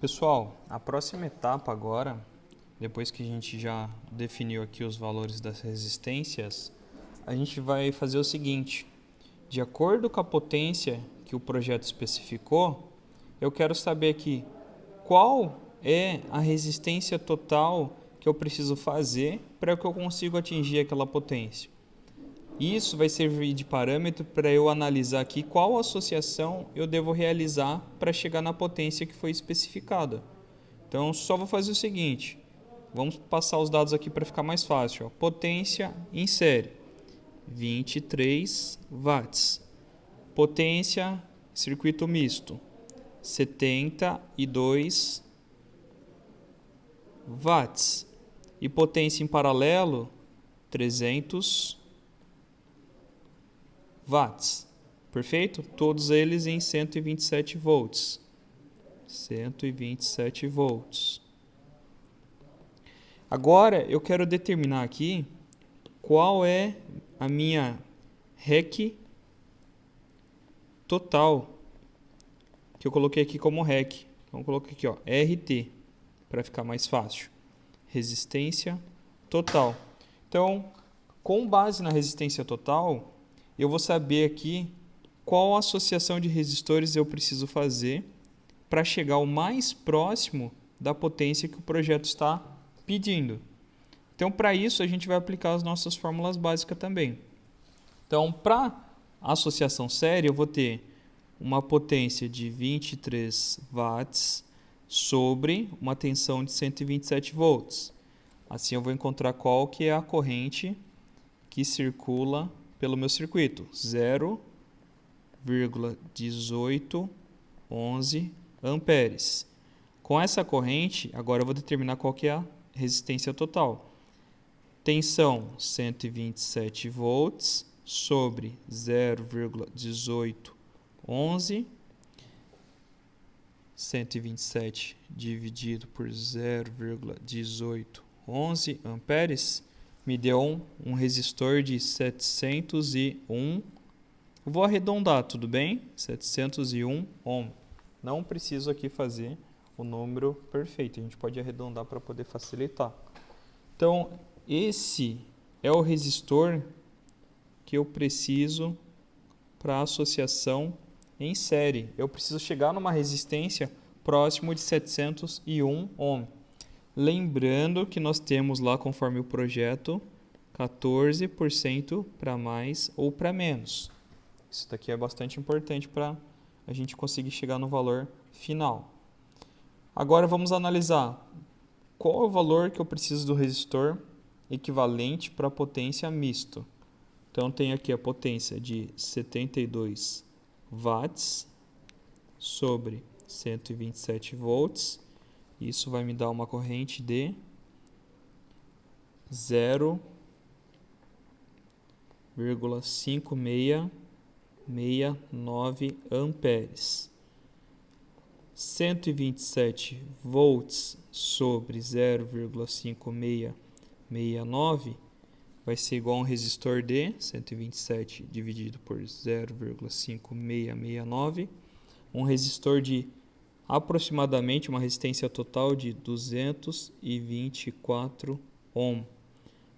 Pessoal, a próxima etapa agora, depois que a gente já definiu aqui os valores das resistências, a gente vai fazer o seguinte: de acordo com a potência que o projeto especificou, eu quero saber aqui qual é a resistência total que eu preciso fazer para que eu consiga atingir aquela potência. Isso vai servir de parâmetro para eu analisar aqui qual associação eu devo realizar para chegar na potência que foi especificada. Então, só vou fazer o seguinte: vamos passar os dados aqui para ficar mais fácil. Potência em série, 23 watts. Potência, circuito misto, 72 watts. E potência em paralelo, 300 watts. Perfeito? Todos eles em 127 volts. 127 volts. Agora eu quero determinar aqui qual é a minha REC total, que eu coloquei aqui como REC. Então eu coloquei aqui, ó, RT, para ficar mais fácil. Resistência total. Então, com base na resistência total, eu vou saber aqui qual associação de resistores eu preciso fazer para chegar o mais próximo da potência que o projeto está pedindo. Então, para isso, a gente vai aplicar as nossas fórmulas básicas também. Então, para a associação série, eu vou ter uma potência de 23 watts sobre uma tensão de 127 volts. Assim, eu vou encontrar qual que é a corrente que circula pelo meu circuito, 0,1811 amperes. Com essa corrente, agora eu vou determinar qual que é a resistência total. Tensão 127 volts sobre 0,1811. 127 dividido por 0,1811 amperes me deu um resistor de 701. Vou arredondar, tudo bem? 701 ohm. Não preciso aqui fazer o número perfeito. A gente pode arredondar para poder facilitar. Então, esse é o resistor que eu preciso para a associação em série. Eu preciso chegar numa resistência próximo de 701 ohm. Lembrando que nós temos lá, conforme o projeto, 14% para mais ou para menos. Isso daqui é bastante importante para a gente conseguir chegar no valor final. Agora vamos analisar qual é o valor que eu preciso do resistor equivalente para a potência misto. Então, tem aqui a potência de 72 watts sobre 127 volts. Isso vai me dar uma corrente de 0,5669 amperes. 127 volts sobre 0,5669 vai ser igual a um resistor de 127 dividido por 0,5669, um resistor de aproximadamente uma resistência total de 224 ohm.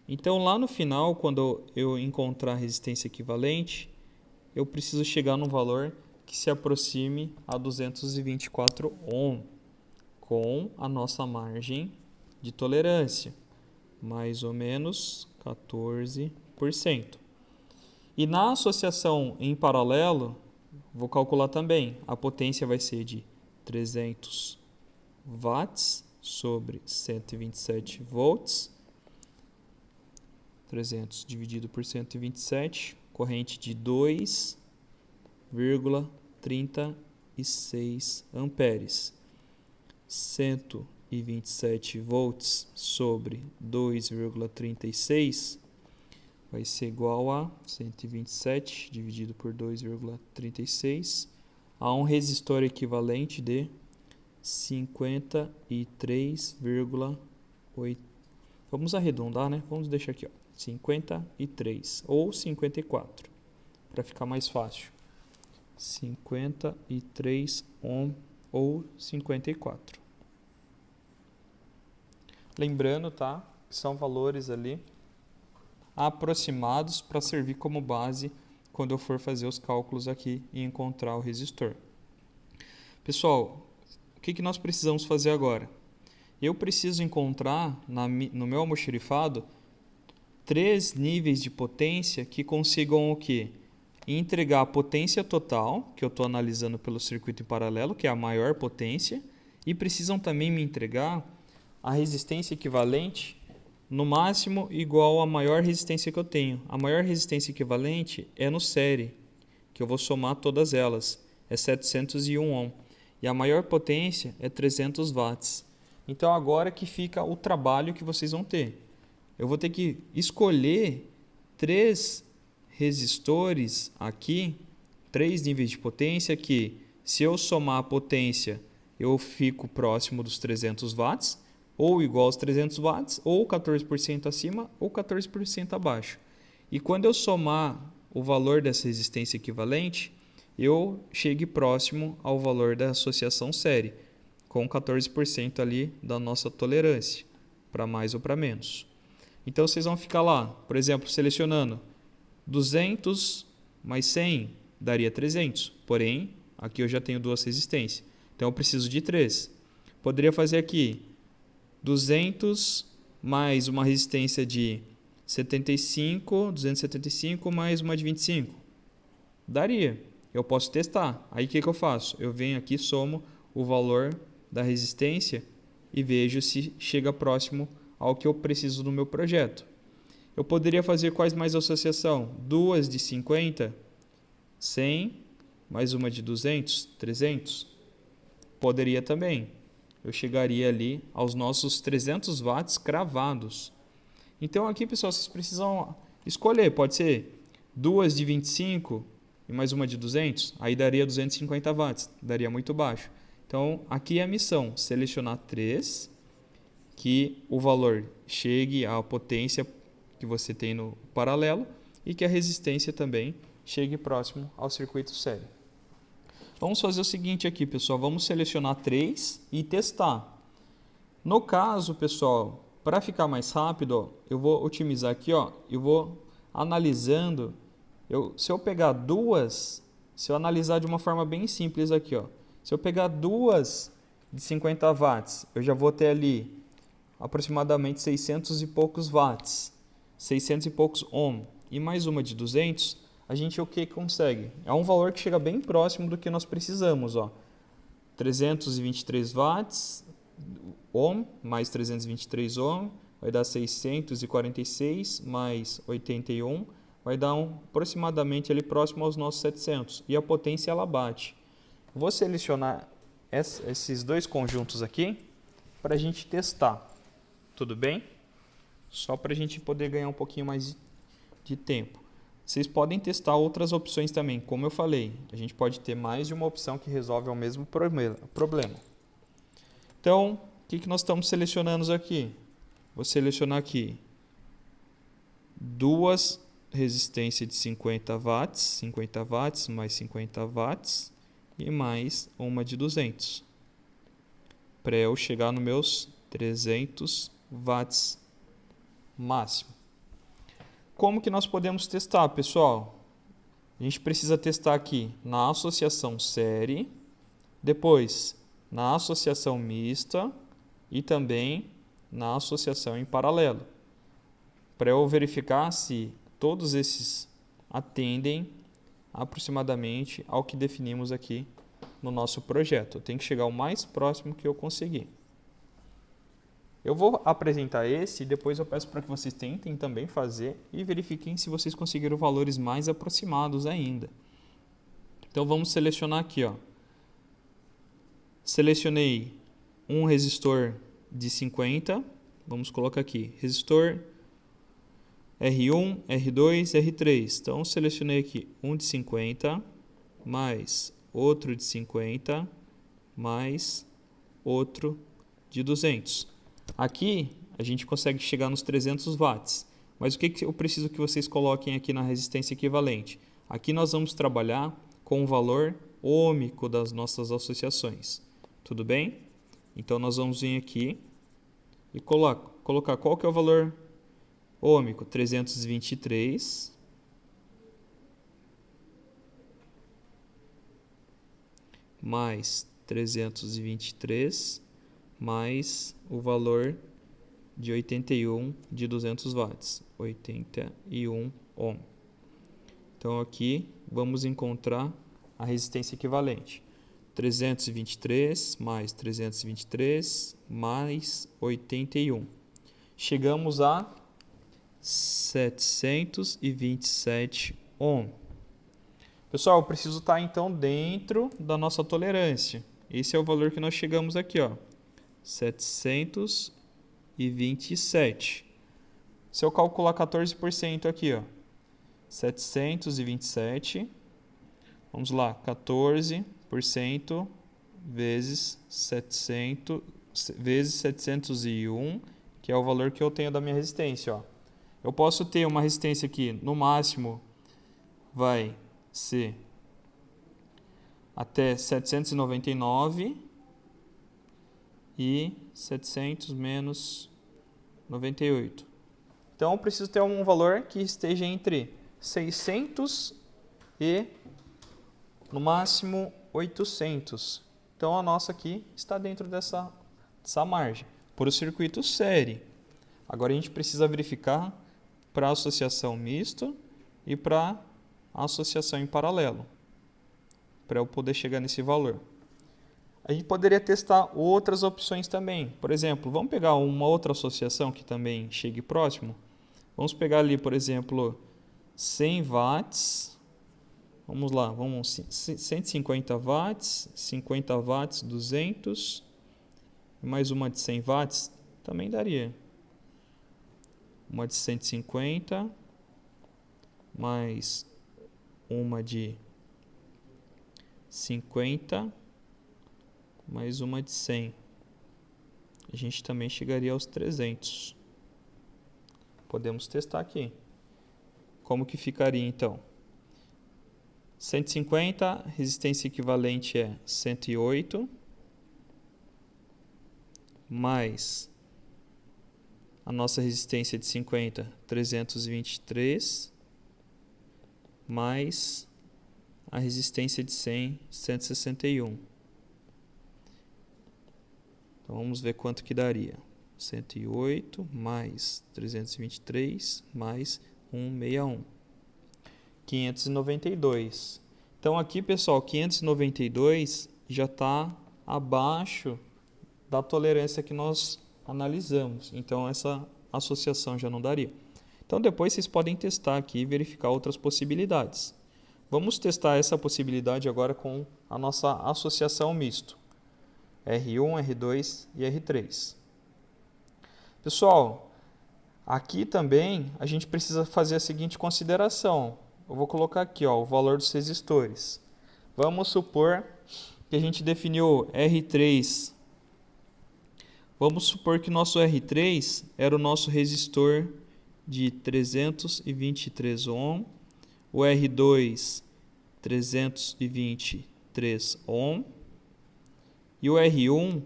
Então, lá no final, quando eu encontrar a resistência equivalente, eu preciso chegar num valor que se aproxime a 224 ohm, com a nossa margem de tolerância, mais ou menos 14%. E na associação em paralelo, vou calcular também. A potência vai ser de 300 watts sobre 127 volts. 300 dividido por 127, corrente de 2,36 amperes. 127 volts sobre 2,36 vai ser igual a 127 dividido por 2,36 a um resistor equivalente de 53,8. Vamos arredondar, né? Vamos deixar aqui, ó, 53 ou 54, para ficar mais fácil. 53 ohm ou 54. Lembrando, tá? Que são valores ali aproximados para servir como base quando eu for fazer os cálculos aqui e encontrar o resistor. Pessoal, o que nós precisamos fazer agora? Eu preciso encontrar no meu almoxarifado 3 níveis de potência que consigam o quê? Entregar a potência total, que eu estou analisando pelo circuito em paralelo, que é a maior potência, e precisam também me entregar a resistência equivalente no máximo igual à maior resistência que eu tenho. A maior resistência equivalente é no série, que eu vou somar todas elas, é 701 ohm. E a maior potência é 300 watts. Então agora que fica o trabalho que vocês vão ter. Eu vou ter que escolher 3 resistores aqui, 3 níveis de potência que, se eu somar a potência, eu fico próximo dos 300 watts, ou igual aos 300 watts, ou 14% acima, ou 14% abaixo. E quando eu somar o valor dessa resistência equivalente, eu chegue próximo ao valor da associação série, com 14% ali da nossa tolerância, para mais ou para menos. Então vocês vão ficar lá, por exemplo, selecionando 200 mais 100 daria 300, porém aqui eu já tenho 2 resistências, então eu preciso de 3. Poderia fazer aqui 200 mais uma resistência de 275 mais uma de 25. Daria. Eu posso testar. Aí o que eu faço? Eu venho aqui, somo o valor da resistência e vejo se chega próximo ao que eu preciso no meu projeto. Eu poderia fazer quais mais associação? 2 de 50, 100, mais uma de 200, 300. Poderia também. Eu chegaria ali aos nossos 300 watts cravados. Então aqui, pessoal, vocês precisam escolher. Pode ser 2 de 25 e mais uma de 200. Aí daria 250 watts. Daria muito baixo. Então aqui é a missão. Selecionar 3 que o valor chegue à potência que você tem no paralelo e que a resistência também chegue próximo ao circuito série. Vamos fazer o seguinte aqui, pessoal. Vamos selecionar 3 e testar. No caso, pessoal, para ficar mais rápido, ó, eu vou otimizar aqui, ó, eu vou analisando. Se eu pegar duas, se eu analisar de uma forma bem simples aqui, ó, se eu pegar 2 de 50 watts, eu já vou ter ali aproximadamente 600 e poucos watts, 600 e poucos ohm, e mais uma de 200, a gente o que consegue? É um valor que chega bem próximo do que nós precisamos, ó. 323 watts, ohm, mais 323 ohm, vai dar 646 mais 81, vai dar aproximadamente ali próximo aos nossos 700, e a potência ela bate. Vou selecionar esses 2 conjuntos aqui para a gente testar. Tudo bem? Só para a gente poder ganhar um pouquinho mais de tempo. Vocês podem testar outras opções também. Como eu falei, a gente pode ter mais de uma opção que resolve o mesmo problema. Então, o que nós estamos selecionando aqui? Vou selecionar aqui 2 resistências de 50 watts mais 50 watts e mais uma de 200. Para eu chegar nos meus 300 watts máximo. Como que nós podemos testar, pessoal? A gente precisa testar aqui na associação série, depois na associação mista e também na associação em paralelo, para eu verificar se todos esses atendem aproximadamente ao que definimos aqui no nosso projeto. Eu tenho que chegar o mais próximo que eu conseguir. Eu vou apresentar esse e depois eu peço para que vocês tentem também fazer e verifiquem se vocês conseguiram valores mais aproximados ainda. Então vamos selecionar aqui, ó. Selecionei um resistor de 50, vamos colocar aqui, resistor R1, R2, R3. Então selecionei aqui um de 50, mais outro de 50, mais outro de 200. Aqui a gente consegue chegar nos 300 watts, mas o que eu preciso que vocês coloquem aqui na resistência equivalente? Aqui nós vamos trabalhar com o valor ôhmico das nossas associações, tudo bem? Então nós vamos vir aqui e colocar qual que é o valor ôhmico, 323 mais 323 mais o valor de 81 de 200 watts, 81 ohm. Então aqui vamos encontrar a resistência equivalente. 323 mais 323 mais 81. Chegamos a 727 ohm. Pessoal, eu preciso estar então dentro da nossa tolerância. Esse é o valor que nós chegamos aqui, ó. 727. Se eu calcular 14% aqui, ó. 727. Vamos lá, 14% vezes 701, que é o valor que eu tenho da minha resistência, ó. Eu posso ter uma resistência aqui, no máximo vai ser até 799 e 700 menos 98. Então eu preciso ter um valor que esteja entre 600 e no máximo 800. Então a nossa aqui está dentro dessa margem, por o circuito série. Agora a gente precisa verificar para a associação misto e para a associação em paralelo, para eu poder chegar nesse valor. A gente poderia testar outras opções também. Por exemplo, vamos pegar uma outra associação que também chegue próximo. Vamos pegar ali, por exemplo, 100 watts. Vamos lá, 150 watts, 50 watts, 200. E mais uma de 100 watts também daria. Uma de 150, mais uma de 50, mais uma de 100. A gente também chegaria aos 300. Podemos testar aqui. Como que ficaria então? 150, resistência equivalente é 108, mais a nossa resistência de 50, 323, mais a resistência de 100, 161. Então vamos ver quanto que daria. 108 mais 323 mais 161. 592. Então aqui, pessoal, 592 já está abaixo da tolerância que nós analisamos. Então essa associação já não daria. Então depois vocês podem testar aqui e verificar outras possibilidades. Vamos testar essa possibilidade agora com a nossa associação misto. R1, R2 e R3. Pessoal, aqui também a gente precisa fazer a seguinte consideração. Eu vou colocar aqui, ó, o valor dos resistores. Vamos supor que a gente definiu R3. Vamos supor que nosso R3 era o nosso resistor de 323 ohm, o R2 323 ohm e o R1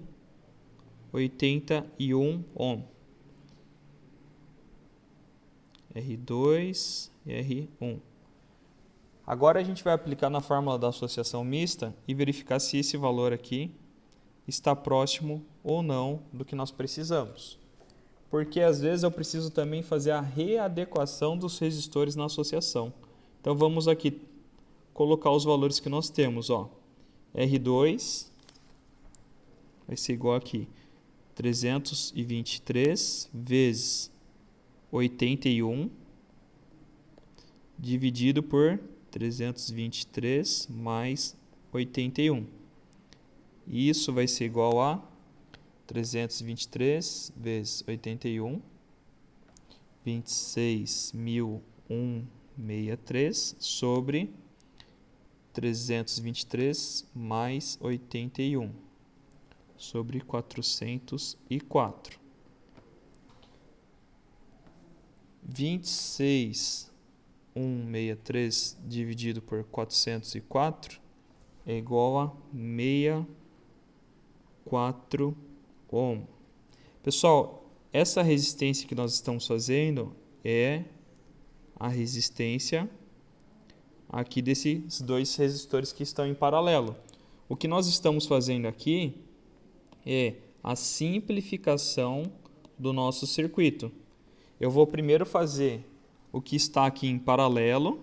81 ohm. R2 e R1. Agora a gente vai aplicar na fórmula da associação mista e verificar se esse valor aqui está próximo ou não do que nós precisamos. Porque às vezes eu preciso também fazer a readequação dos resistores na associação. Então vamos aqui colocar os valores que nós temos, ó. R2 vai ser igual aqui 323 vezes 81 dividido por 323 mais 81. Isso vai ser igual a 323 vezes 81, 26.163 sobre 323 mais 81 sobre 404. 26.163 dividido por 404 é igual a 64 ohm. Pessoal, essa resistência que nós estamos fazendo é a resistência aqui desses dois resistores que estão em paralelo. O que nós estamos fazendo aqui é a simplificação do nosso circuito. Eu vou primeiro fazer o que está aqui em paralelo.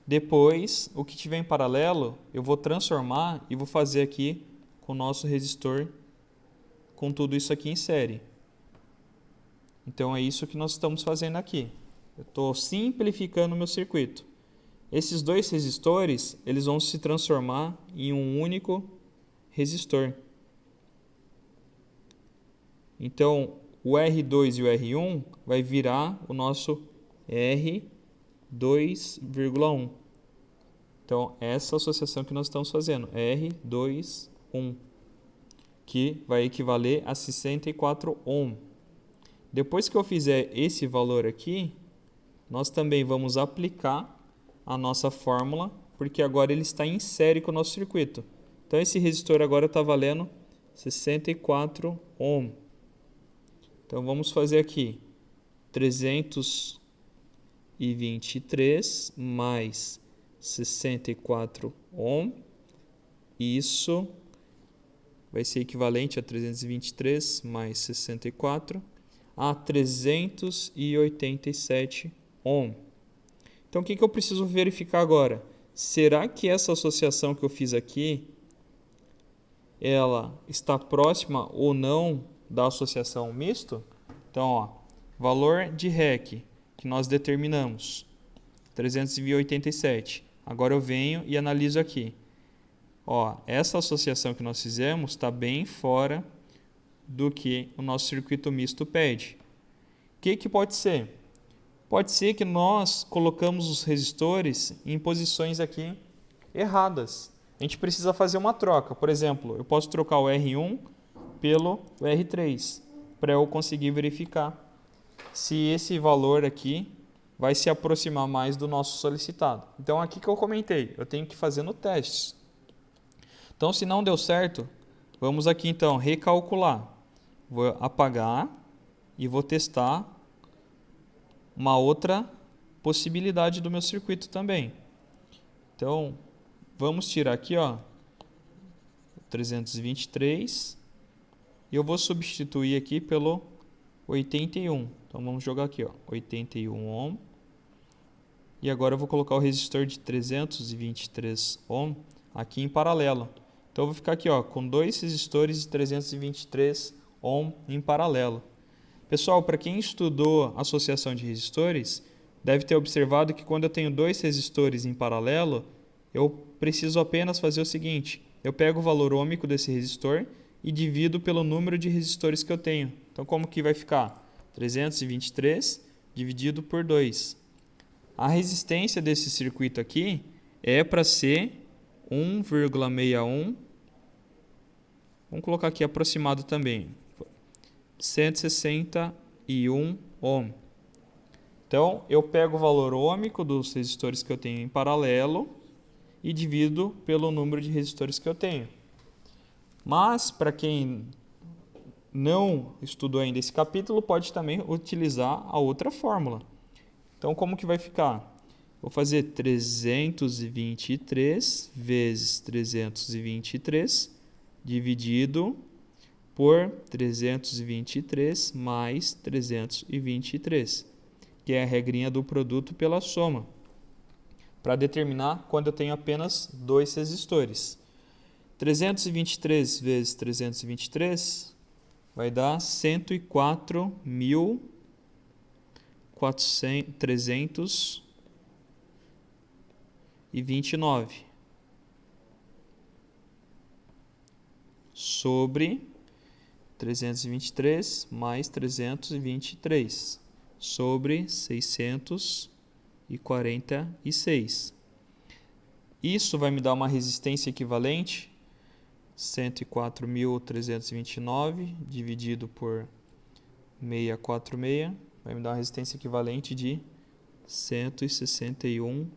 Depois, o que tiver em paralelo, eu vou transformar e vou fazer aqui com o nosso resistor com tudo isso aqui em série. Então é isso que nós estamos fazendo aqui. Eu estou simplificando o meu circuito. Esses dois resistores, eles vão se transformar em um único resistor. Então, o R2 e o R1 vai virar o nosso R2,1. Então, essa associação que nós estamos fazendo, R2,1, que vai equivaler a 64 ohm. Depois que eu fizer esse valor aqui, nós também vamos aplicar a nossa fórmula, porque agora ele está em série com o nosso circuito. Então, esse resistor agora está valendo 64 ohm. Então, vamos fazer aqui 323 mais 64 ohm. Isso vai ser equivalente a 323 mais 64 a 387 ohm. Então, o que eu preciso verificar agora? Será que essa associação que eu fiz aqui, ela está próxima ou não da associação misto? Então, ó, valor de REC que nós determinamos, 387. Agora eu venho e analiso aqui. Ó, essa associação que nós fizemos está bem fora do que o nosso circuito misto pede. O que pode ser? Pode ser que nós colocamos os resistores em posições aqui erradas. A gente precisa fazer uma troca. Por exemplo, eu posso trocar o R1 pelo R3 para eu conseguir verificar se esse valor aqui vai se aproximar mais do nosso solicitado. Então, aqui que eu comentei, eu tenho que fazer no teste. Então, se não deu certo, vamos aqui então recalcular. Vou apagar e vou testar uma outra possibilidade do meu circuito também. Então, vamos tirar aqui, ó, 323 e eu vou substituir aqui pelo 81. Então, vamos jogar aqui, ó, 81 ohm. E agora eu vou colocar o resistor de 323 ohm aqui em paralelo. Então, eu vou ficar aqui, ó, com dois resistores de 323 ohm em paralelo. Pessoal, para quem estudou associação de resistores, deve ter observado que quando eu tenho dois resistores em paralelo, eu preciso apenas fazer o seguinte: eu pego o valor ôhmico desse resistor e divido pelo número de resistores que eu tenho. Então, como que vai ficar? 323 dividido por 2. A resistência desse circuito aqui é para ser 1,61. Vamos colocar aqui aproximado também. 161 ohm. Então, eu pego o valor ôhmico dos resistores que eu tenho em paralelo e divido pelo número de resistores que eu tenho. Mas, para quem não estudou ainda esse capítulo, pode também utilizar a outra fórmula. Então, como que vai ficar? Vou fazer 323 vezes 323 dividido por 323 mais 323, que é a regrinha do produto pela soma, para determinar quando eu tenho apenas dois resistores. 323 vezes 323 vai dar 104.329 sobre 323 mais 323 sobre 646. Isso vai me dar uma resistência equivalente, 104.329 dividido por 646, vai me dar uma resistência equivalente de 161,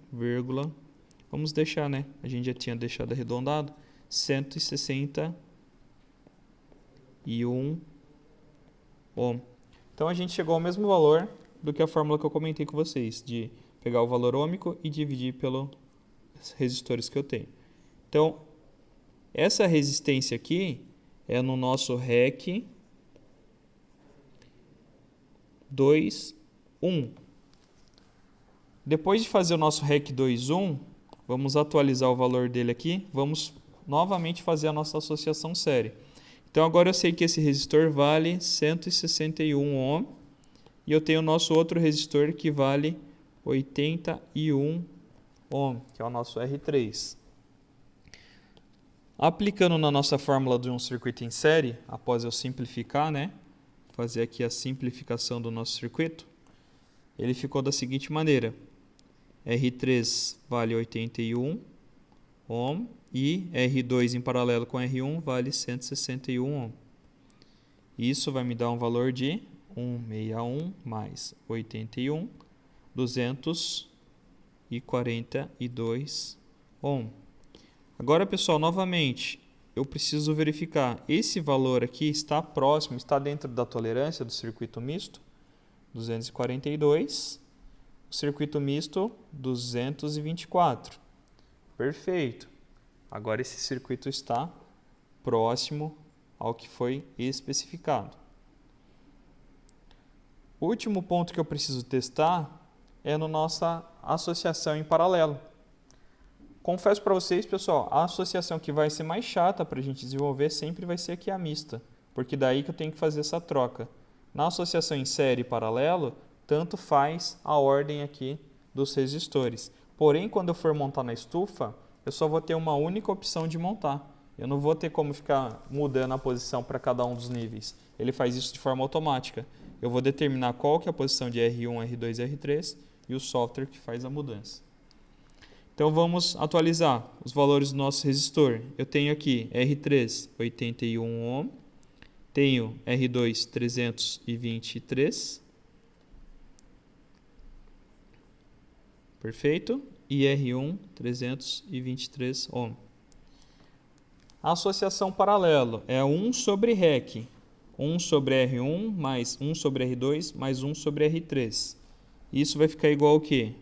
vamos deixar, né? A gente já tinha deixado arredondado, 161 ohm. Então a gente chegou ao mesmo valor do que a fórmula que eu comentei com vocês, de pegar o valor ôhmico e dividir pelos resistores que eu tenho. Então, essa resistência aqui é no nosso REC 2,1. Depois de fazer o nosso REC 2,1, vamos atualizar o valor dele aqui, vamos novamente fazer a nossa associação série. Então agora eu sei que esse resistor vale 161 ohm e eu tenho o nosso outro resistor que vale 81 ohm, que é o nosso R3. Aplicando na nossa fórmula de um circuito em série, após eu simplificar, fazer aqui a simplificação do nosso circuito, ele ficou da seguinte maneira: R3 vale 81 ohm e R2 em paralelo com R1 vale 161 ohm. Isso vai me dar um valor de 161 mais 81, 242 ohm. Agora, pessoal, novamente, eu preciso verificar, esse valor aqui está próximo, está dentro da tolerância do circuito misto, 242, o circuito misto, 224. Perfeito. Agora esse circuito está próximo ao que foi especificado. O último ponto que eu preciso testar é na nossa associação em paralelo. Confesso para vocês, pessoal, a associação que vai ser mais chata para a gente desenvolver sempre vai ser aqui a mista, porque daí que eu tenho que fazer essa troca. Na associação em série e paralelo, tanto faz a ordem aqui dos resistores. Porém, quando eu for montar na estufa, eu só vou ter uma única opção de montar. Eu não vou ter como ficar mudando a posição para cada um dos níveis. Ele faz isso de forma automática. Eu vou determinar qual que é a posição de R1, R2 e R3 e o software que faz a mudança. Então vamos atualizar os valores do nosso resistor. Eu tenho aqui R3 81 ohm, tenho R2 323, perfeito, e R1 323 ohm. A associação paralelo é 1 sobre REC, 1 sobre R1 mais 1 sobre R2 mais 1 sobre R3. Isso vai ficar igual ao quê?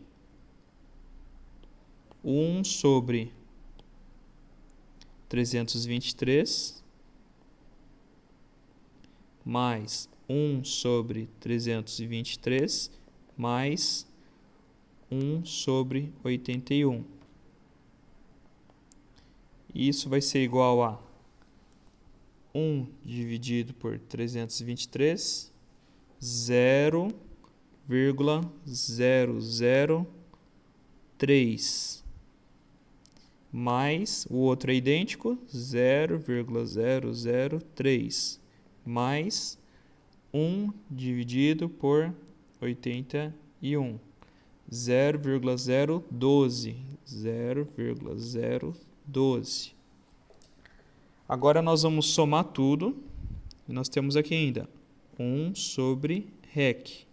1 sobre 323 mais 1 sobre 323 mais 1 sobre 81. Isso vai ser igual a 1 dividido por 323, 0,003. Mais, o outro é idêntico, 0,003, mais 1 dividido por 81, 0,012, 0,012. Agora nós vamos somar tudo, e nós temos aqui ainda 1 sobre REC,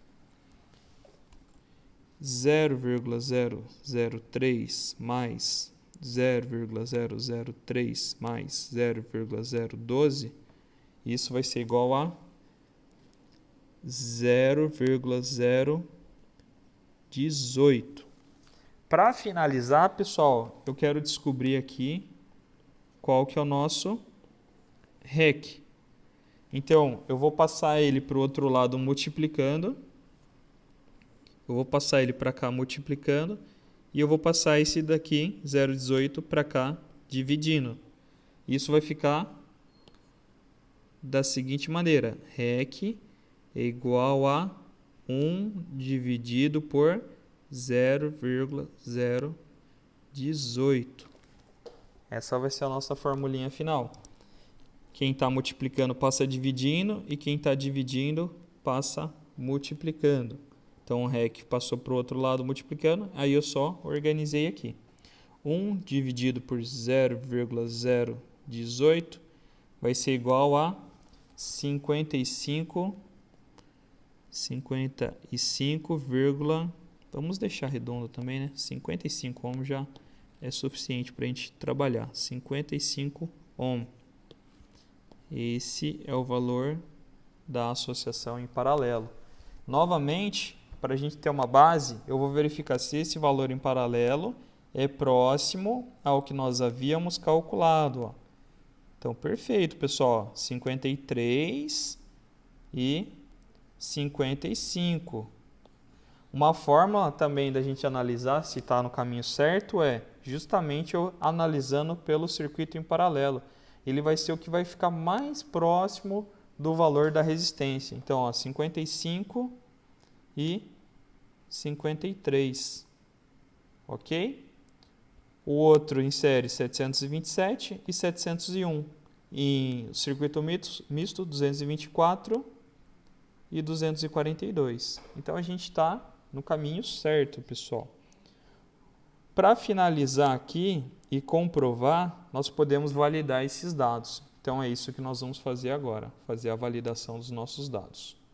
0,003 mais 0,003 mais 0,012, isso vai ser igual a 0,018. Para finalizar, pessoal, eu quero descobrir aqui qual que é o nosso REC. Então, eu vou passar ele para o outro lado multiplicando, eu vou passar ele para cá multiplicando, e eu vou passar esse daqui, 0,18, para cá, dividindo. Isso vai ficar da seguinte maneira: REC é igual a 1 dividido por 0,018. Essa vai ser a nossa formulinha final. Quem está multiplicando passa dividindo e quem está dividindo passa multiplicando. Então o REC passou para o outro lado multiplicando, aí eu só organizei aqui. 1 dividido por 0,018 vai ser igual a 55, vamos deixar redondo também, 55 ohm já é suficiente para a gente trabalhar. 55 ohm. Esse é o valor da associação em paralelo. Novamente, para a gente ter uma base, eu vou verificar se esse valor em paralelo é próximo ao que nós havíamos calculado. Ó. Então, perfeito, pessoal. 53 e 55. Uma forma também da gente analisar se está no caminho certo é justamente eu analisando pelo circuito em paralelo. Ele vai ser o que vai ficar mais próximo do valor da resistência. Então, ó, 55 e 53. Ok? O outro insere 727 e 701. Em circuito misto, 224 e 242. Então, a gente está no caminho certo, pessoal. Para finalizar aqui e comprovar, nós podemos validar esses dados. Então, é isso que nós vamos fazer agora, fazer a validação dos nossos dados.